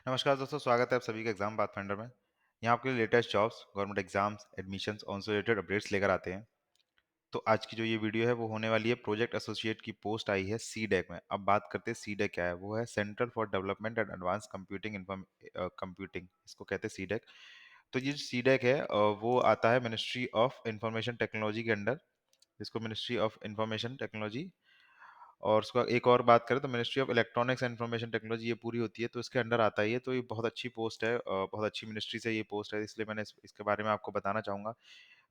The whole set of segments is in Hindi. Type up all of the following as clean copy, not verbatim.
नमस्कार दोस्तों, स्वागत है आप सभी का एग्जाम पाथफाइंडर में। यहाँ आपके लिए latest jobs, government exams, admissions और उनसे रिलेटेड अपडेट्स लेकर आते हैं। तो आज की जो ये वीडियो है वो होने वाली है प्रोजेक्ट एसोसिएट की पोस्ट आई है सीडेक में। अब बात करते हैं सीडेक क्या है। वो है centre for development and advance computing computing, इसको कहते हैं सीडेक। तो ये सीडेक है वो आता है मिनिस्ट्री ऑफ इंफॉर्मेशन टेक्नोलॉजी के अंडर, जिसको मिनिस्ट्री ऑफ इंफॉर्मेशन टेक्नोलॉजी। और उसका एक और बात करें तो ministry of electronics and information technology ये पूरी होती है, तो इसके अंडर आता है ये। तो ये बहुत अच्छी पोस्ट है, बहुत अच्छी मिनिस्ट्री से ये पोस्ट है, इसलिए मैंने इसके बारे में आपको बताना चाहूंगा।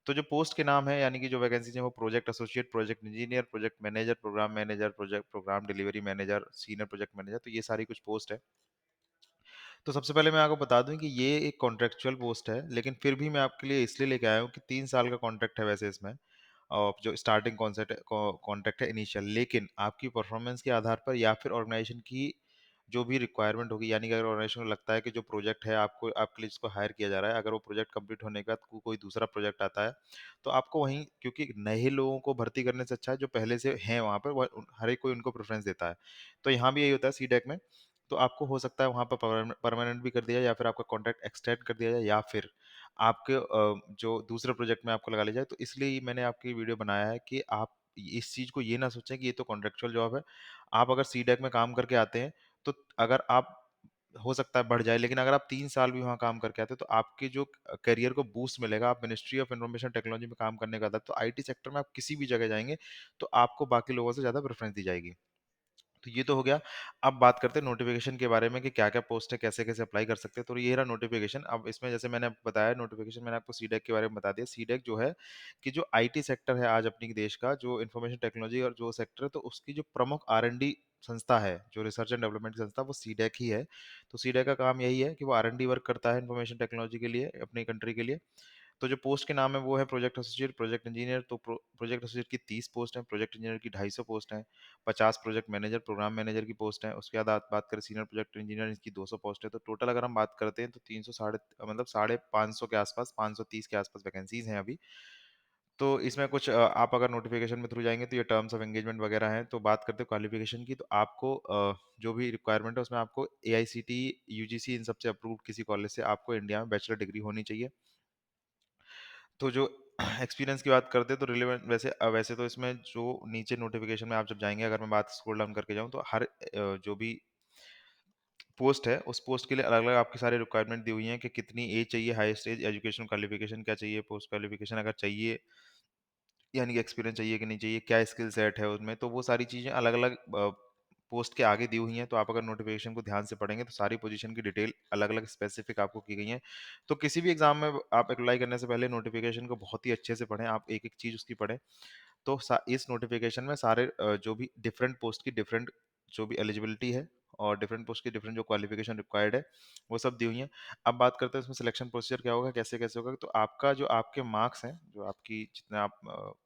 तो जो पोस्ट के नाम है यानी कि जो वैकेंसी है वो project associate, project engineer, project manager, programme manager, project programme delivery manager, senior project manager, तो ये सारी कुछ पोस्ट है। तो सबसे पहले मैं आपको बता दूं कि ये एक कॉन्ट्रेक्चुअल पोस्ट है, लेकिन फिर भी मैं आपके लिए इसलिए लेके आया हूँ कि 3 साल का कॉन्ट्रैक्ट है वैसे इसमें। और जो स्टार्टिंग कॉन्सेप्ट कॉन्ट्रैक्ट है इनिशियल, लेकिन आपकी परफॉर्मेंस के आधार पर या फिर ऑर्गेनाइजेशन की जो भी रिक्वायरमेंट होगी, यानी कि अगर ऑर्गेनाइजेशन को लगता है कि जो प्रोजेक्ट है आपको आपके लिए जिसको हायर किया जा रहा है, अगर वो प्रोजेक्ट कंप्लीट होने के बाद कोई दूसरा प्रोजेक्ट आता है, तो आपको वहीं, क्योंकि नए लोगों को भर्ती करने से अच्छा है जो पहले से हैं वहाँ पर, हर एक कोई उनको प्रेफरेंस देता है। तो यहाँ भी यही होता है सीडेक में। तो आपको हो सकता है वहाँ पर परमानेंट भी कर दिया जाए, या फिर आपका कॉन्ट्रैक्ट एक्सटेंड कर दिया जाए, या फिर आपके जो दूसरे प्रोजेक्ट में आपको लगा लिया जाए। तो इसलिए ही मैंने आपकी वीडियो बनाया है कि आप इस चीज़ को ये ना सोचें कि ये तो कॉन्ट्रेक्चुअल जॉब है। आप अगर सीडेक में काम करके आते हैं, तो अगर आप, हो सकता है बढ़ जाए, लेकिन अगर आप 3 साल भी वहाँ काम करके आते हैं तो आपके जो करियर को बूस्ट मिलेगा। आप मिनिस्ट्री ऑफ इन्फॉर्मेशन टेक्नोलॉजी में काम करने का था, तो आईटी सेक्टर में आप किसी भी जगह जाएंगे तो आपको बाकी लोगों से ज़्यादा प्रेफरेंस दी जाएगी। तो ये तो हो गया। अब बात करते हैं नोटिफिकेशन के बारे में कि क्या-क्या पोस्ट है, कैसे-कैसे अप्लाई कर सकते हैं। तो ये रहा नोटिफिकेशन। अब इसमें जैसे मैंने आपको बताया नोटिफिकेशन, मैंने आपको सीडेक के बारे में बता दिया। सीडेक जो है कि जो आईटी सेक्टर है आज अपनी देश का, जो इन्फॉर्मेशन टेक्नोलॉजी और जो सेक्टर है, तो उसकी जो प्रमुख आर-एन-डी संस्था है, जो रिसर्च एंड डेवलपमेंट की संस्था, वो सीडेक ही है। तो सीडेक का काम यही है कि वो आर-एन-डी वर्क करता है इन्फॉर्मेशन टेक्नोलॉजी के लिए, अपनी कंट्री के लिए। तो जो पोस्ट के नाम है वो है प्रोजेक्ट एसोसिएट, प्रोजेक्ट इंजीनियर। तो प्रोजेक्ट एसोसिएट की 30 पोस्ट हैं, प्रोजेक्ट इंजीनियर की 250 पोस्ट हैं, 50 प्रोजेक्ट मैनेजर, प्रोग्राम मैनेजर की पोस्ट है। उसके बाद आप बात करें सीनियर प्रोजेक्ट इंजीनियर, इसकी 200 पोस्ट है। तो टोटल अगर हम बात करते हैं तो 300 साढ़े मतलब 550 के आसपास, 530 के आसपास वैकेंसीज हैं अभी। तो इसमें कुछ आप अगर नोटिफिकेशन में थ्रू जाएंगे तो ये टर्म्स ऑफ एंगेजमेंट वगैरह हैं। तो बात करते हैं क्वालिफिकेशन की, तो आपको जो भी रिक्वायरमेंट है उसमें आपको एआईसीटी, यूजीसी, इन सबसे अप्रूव्ड किसी कॉलेज से आपको इंडिया में बैचलर डिग्री होनी चाहिए। तो जो एक्सपीरियंस की बात करते हैं तो रिलेवेंट वैसे तो इसमें जो नीचे नोटिफिकेशन में आप जब जाएंगे, अगर मैं बात स्क्रॉल डाउन करके जाऊँ, तो हर जो भी पोस्ट है उस पोस्ट के लिए अलग अलग आपकी सारी रिक्वायरमेंट दी हुई हैं कि कितनी एज चाहिए, हाईएस्ट एज, एजुकेशन क्वालिफिकेशन क्या चाहिए, पोस्ट क्वालिफिकेशन अगर चाहिए, यानी कि एक्सपीरियंस चाहिए कि नहीं चाहिए, क्या स्किल सेट है उनमें, तो वो सारी चीज़ें अलग अलग पोस्ट के आगे दी हुई हैं। तो आप अगर नोटिफिकेशन को ध्यान से पढ़ेंगे तो सारी पोजीशन की डिटेल अलग अलग स्पेसिफिक आपको की गई हैं। तो किसी भी एग्जाम में आप अप्लाई करने से पहले नोटिफिकेशन को बहुत ही अच्छे से पढ़ें, आप एक एक चीज़ उसकी पढ़ें। तो इस नोटिफिकेशन में सारे जो भी डिफरेंट पोस्ट की डिफरेंट जो भी एलिजिबिलिटी है, और डिफरेंट पोस्ट की डिफरेंट जो क्वालिफिकेशन रिक्वायर्ड है, वो सब दी हुई है। अब बात करते हैं इसमें सिलेक्शन प्रोसीजर क्या होगा, कैसे कैसे होगा। तो आपका जो आपके मार्क्स हैं, जो आपकी जितने आप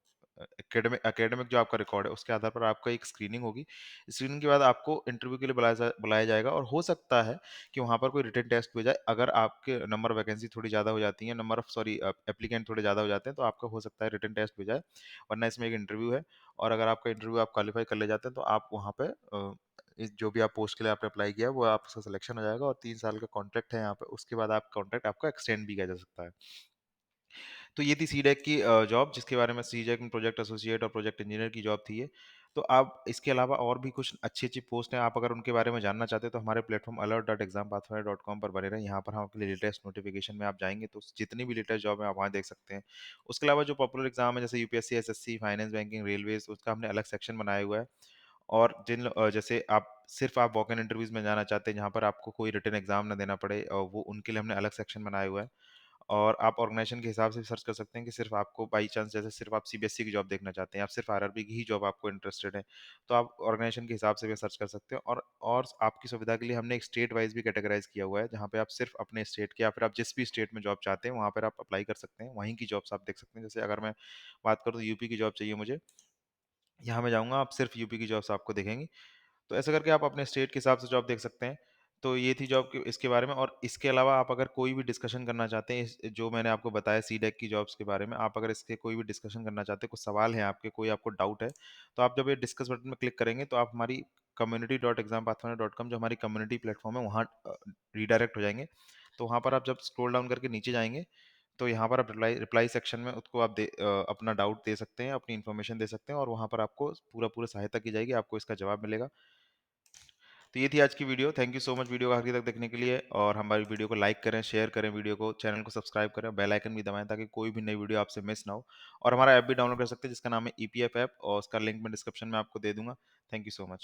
एकेडमिक एकेडमिक जो आपका रिकॉर्ड है, उसके आधार पर आपका एक स्क्रीनिंग होगी। स्क्रीनिंग के बाद आपको इंटरव्यू के लिए बुलाया जाएगा, और हो सकता है कि वहाँ पर कोई रिटन टेस्ट भी हो जाए। अगर आपके नंबर वैकेंसी थोड़ी ज़्यादा हो जाती है, नंबर ऑफ सॉरी एप्लीकेंट थोड़े ज़्यादा हो जाते हैं, तो आपका हो सकता है रिटन टेस्ट भी हो जाए, वरना इसमें एक इंटरव्यू है। और अगर आपका इंटरव्यू आप क्वालिफाई कर ले जाते हैं तो आप वहाँ पे जो भी आप पोस्ट के लिए आपने अप्लाई किया वो आपका सिलेक्शन हो जाएगा, और 3 साल का कॉन्ट्रैक्ट है यहाँ पे। उसके बाद आप कॉन्ट्रैक्ट आपका एक्सटेंड भी किया जा सकता है। तो ये थी सीडेक की जॉब, जिसके बारे में सीडेक में प्रोजेक्ट एसोसिएट और प्रोजेक्ट इंजीनियर की जॉब थी ये। तो आप इसके अलावा और भी कुछ अच्छी-अच्छी पोस्ट हैं, आप अगर उनके बारे में जानना चाहते हैं तो हमारे प्लेटफ़ॉर्म alert.exampathfinder.com पर बने रहें। यहाँ पर हम आपके लिए लेटेस्ट नोटिफ़िकेशन में आप जाएँगे तो जितनी भी लेटेस्ट जॉब है आप वहाँ देख सकते हैं। उसके अलावा जो पॉपुलर एग्ज़ाम है जैसे UPSC, SSC, finance, banking, Railways, उसका हमने अलग सेक्शन बनाया हुआ है। और जैसे आप वॉक इन इंटरव्यूज़ में जाना चाहते हैं जहाँ पर आपको कोई रिटन एग्ज़ाम ना देना पड़े, वो उनके लिए हमने अलग सेक्शन बनाया हुआ है। और आप ऑर्गेनाइजेशन के हिसाब से भी सर्च कर सकते हैं कि सिर्फ आपको बाई चांस, जैसे सिर्फ आप सीबीएसई की जॉब देखना चाहते हैं, आप सिर्फ आरआरबी की ही जॉब आपको इंटरेस्टेड है, तो आप ऑर्गेनाइजेशन के हिसाब से भी सर्च कर सकते हैं। और आपकी सुविधा के लिए हमने एक स्टेट वाइज भी कैटेगराइज किया हुआ है, जहाँ पे आप सिर्फ अपने स्टेट के या फिर आप जिस भी स्टेट में जॉब चाहते हैं वहाँ पर आप अप्लाई कर सकते हैं, वहीं की जॉब्स आप देख सकते हैं। जैसे अगर मैं बात करूँ तो यूपी की जॉब चाहिए मुझे, यहाँ मैं जाऊँगा, आप सिर्फ यूपी की जॉब्स आपको दिखेंगी। तो ऐसा करके आप अपने स्टेट के हिसाब से जॉब देख सकते हैं। तो ये थी जॉब के इसके बारे में। और इसके अलावा आप अगर कोई भी डिस्कशन करना चाहते हैं, इस जो मैंने आपको बताया सीडेक की जॉब्स के बारे में, आप अगर इसके कोई भी डिस्कशन करना चाहते हैं, कुछ सवाल हैं आपके, कोई आपको डाउट है, तो आप जब ये डिस्कस बटन में क्लिक करेंगे तो आप हमारी community.exampathfinder.com जो हमारी कम्युनिटी प्लेटफॉर्म है वहाँ रीडायरेक्ट हो जाएंगे। तो वहाँ पर आप जब स्क्रॉल डाउन करके नीचे जाएंगे तो यहाँ पर आप रिप्लाई रिप्लाई सेक्शन में उसको आप अपना डाउट दे सकते हैं, अपनी इन्फॉर्मेशन दे सकते हैं और वहाँ पर आपको पूरा पूरा सहायता की जाएगी, आपको इसका जवाब मिलेगा। तो ये थी आज की video. Thank you so much video को आखिर तक देखने के लिए, और हमारी वीडियो को लाइक करें, शेयर करें वीडियो को, चैनल को सब्सक्राइब करें, बेल आइकन भी दबाएं ताकि कोई भी नई वीडियो आपसे मिस ना हो। और हमारा ऐप भी डाउनलोड कर सकते हैं जिसका नाम है ईपीएफ ऐप, और उसका लिंक मैं डिस्क्रिप्शन में आपको दे दूंगा। Thank you so much.